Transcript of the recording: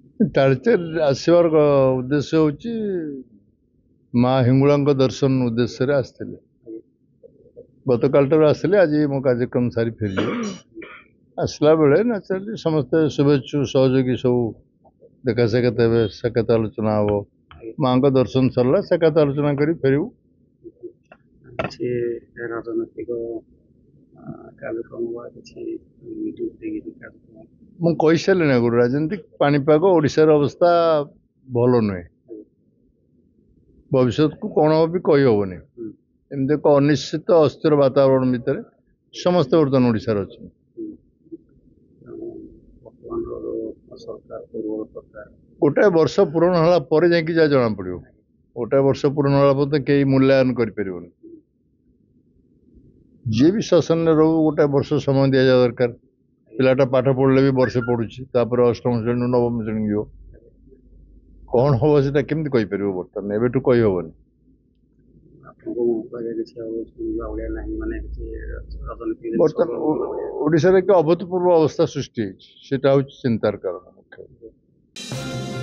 तालचेर आसवार उद्देश्य होची माँ हिंगुला दर्शन उद्देश्य आसते गतकाल आसले आज मो कार्यक्रम सारी फेरली आसला बेले नेचुराली समस्त शुभेच्छु सहयोगी सब देखा साक्षात हे साक्षात आलोचना हम माँ दर्शन सरला साक्षात आलोचना कर फेरू राजनैतिक मुझे सारे आगुरी राजनीतिक पानीपाग ओडिशार अवस्था भल नुहे भविष्य को कौन हम भी कहीहबनी एमती एक अनिश्चित अस्थिर वातावरण भितर समस्त बर्तमान ओडिशार अच्छे गोटाए वर्ष पूरण होला पर जाकि जा जना पड़ो गोटाए वर्ष पूरण होला कई मूल्यांकन कर जी भी शासन रो गोटाए वर्ष समय दि जा दरकार पिलाटा पाठ पढ़ले भी वर्षे पढ़ुची अष्टम श्रेणी नवम श्रेणी गयो कौन हम से केमती कहीपर बर्तमान एवं कहीहबनी बर्तमान ओडिशा एक अभूतपूर्व अवस्था सृष्टि चिंतार कारण मुख्य।